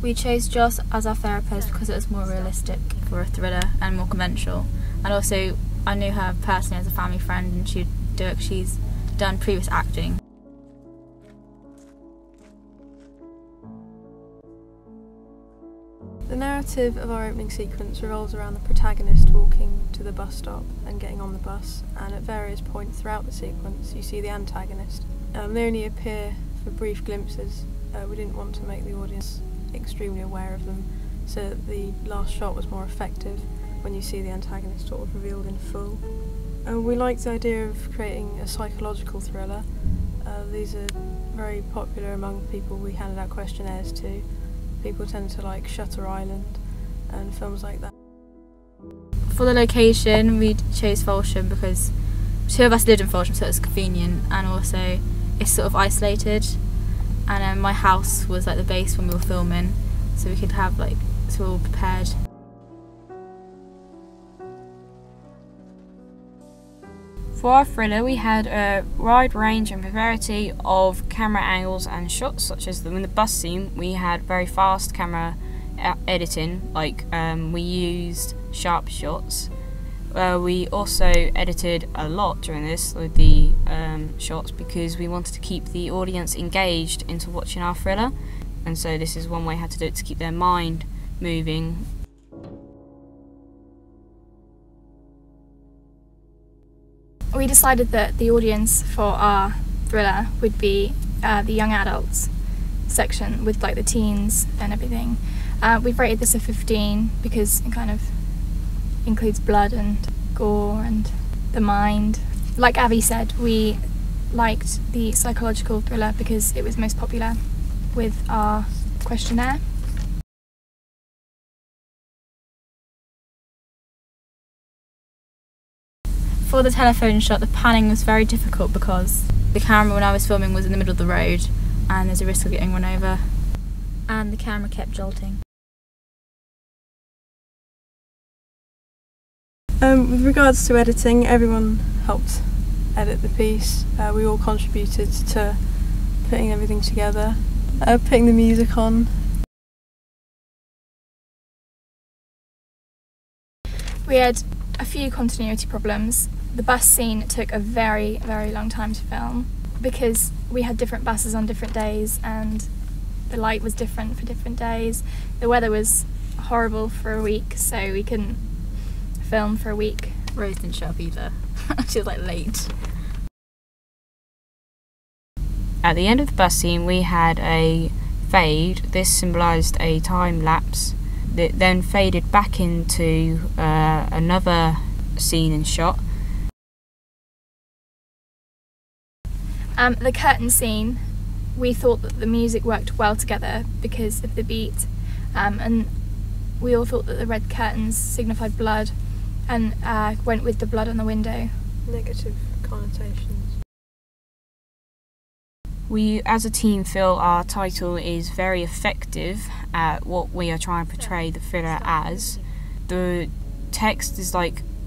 We chose Joss as our therapist because it was more realistic for a thriller and more conventional. And also, I knew her personally as a family friend, and she'd do it 'cause she's done previous acting. The narrative of our opening sequence revolves around the protagonist walking to the bus stop and getting on the bus, and at various points throughout the sequence you see the antagonist. They only appear for brief glimpses. We didn't want to make the audience extremely aware of them, so that the last shot was more effective when you see the antagonist sort of revealed in full. We liked the idea of creating a psychological thriller. These are very popular among people we handed out questionnaires to. People tend to like Shutter Island and films like that. For the location, we chose Folsham because two of us lived in Folsham, so it was convenient, and also it's sort of isolated. And my house was like the base when we were filming, so we could have so we're all prepared. For our thriller, we had a wide range and variety of camera angles and shots, such as in the bus scene. We had very fast camera editing, we used sharp shots. We also edited a lot during this with the shots because we wanted to keep the audience engaged into watching our thriller, and so this is one way how to do it, to keep their mind moving. We decided that the audience for our thriller would be the young adults section with the teens and everything. We've rated this a 15 because it kind of includes blood and gore and the mind. Like Abby said, we liked the psychological thriller because it was most popular with our questionnaire. For the telephone shot, the panning was very difficult because the camera when I was filming was in the middle of the road and there's a risk of getting run over, and the camera kept jolting. With regards to editing, everyone helped edit the piece. We all contributed to putting everything together, putting the music on. We had a few continuity problems. The bus scene took a very, very long time to film because we had different buses on different days and the light was different for different days. The weather was horrible for a week, so we couldn't film for a week. Rose didn't show up either. She was late. At the end of the bus scene, we had a fade. This symbolised a time lapse that then faded back into another scene and shot. The curtain scene, we thought that the music worked well together because of the beat, and we all thought that the red curtains signified blood and went with the blood on the window. Negative connotations. We as a team feel our title is very effective at what we are trying to portray the thriller as. The text is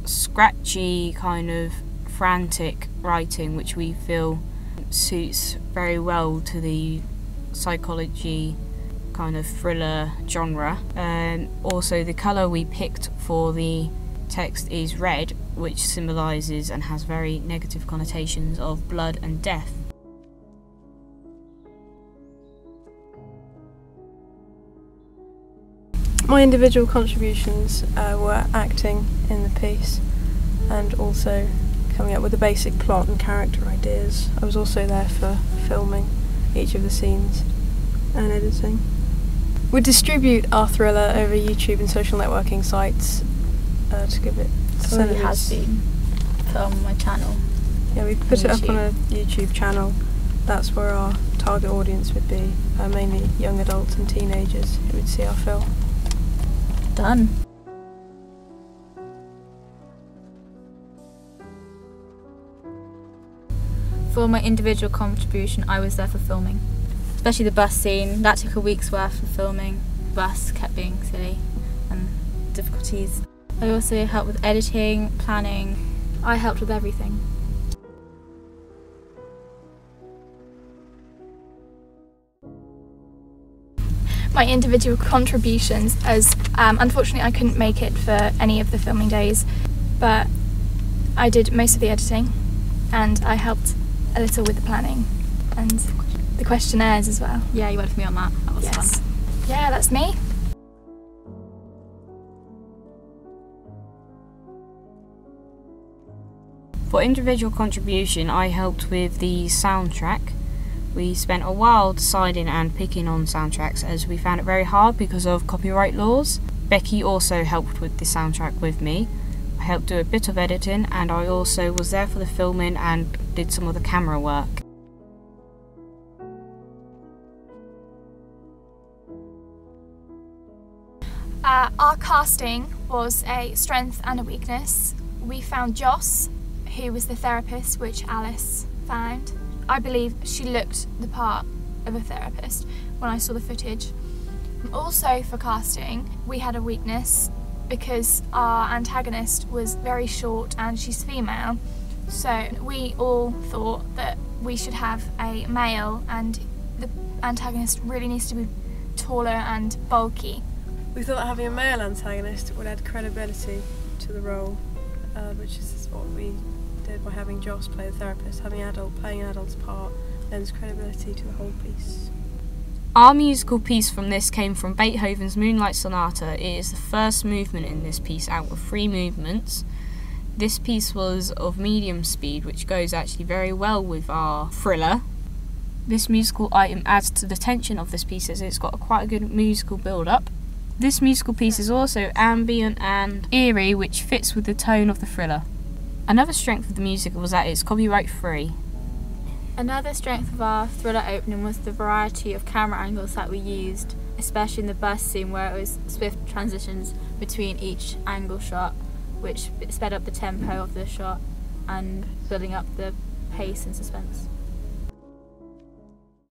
scratchy, kind of frantic writing, which we feel suits very well to the psychology kind of thriller genre. Also, the colour we picked for the text is red, which symbolises and has very negative connotations of blood and death. My individual contributions were acting in the piece and also coming up with the basic plot and character ideas. I was also there for filming each of the scenes and editing. We distribute our thriller over YouTube and social networking sites to give it It already has been put on my channel. Yeah, we put it up on a YouTube channel. That's where our target audience would be, mainly young adults and teenagers who would see our film. Done. For my individual contribution, I was there for filming. Especially the bus scene, that took a week's worth of filming. The bus kept being silly and difficulties. I also helped with editing, planning. I helped with everything. my individual contributions, as unfortunately I couldn't make it for any of the filming days, but I did most of the editing and I helped a little with the planning and the questionnaires as well. Yeah, you worked with me on that. That was fun. Yeah, that's me. For individual contribution, I helped with the soundtrack. We spent a while deciding and picking on soundtracks as we found it very hard because of copyright laws. Becky also helped with the soundtrack with me. I helped do a bit of editing and I also was there for the filming and did some of the camera work. Our casting was a strength and a weakness. We found Joss, who was the therapist, which Alice found. I believe she looked the part of a therapist when I saw the footage. Also for casting, we had a weakness because our antagonist was very short and she's female. So we all thought that we should have a male and the antagonist really needs to be taller and bulky. We thought that having a male antagonist would add credibility to the role, which is what we did by having Joss play the therapist. Having playing an adult's part lends credibility to the whole piece. Our musical piece from this came from Beethoven's Moonlight Sonata. It is the first movement in this piece out of 3 movements. This piece was of medium speed, which goes actually very well with our thriller. This musical item adds to the tension of this piece as it's got quite a good musical build-up. This musical piece is also ambient and eerie, which fits with the tone of the thriller. Another strength of the music was that it's copyright free. Another strength of our thriller opening was the variety of camera angles that we used, especially in the bus scene where it was swift transitions between each angle shot, which sped up the tempo of the shot and building up the pace and suspense.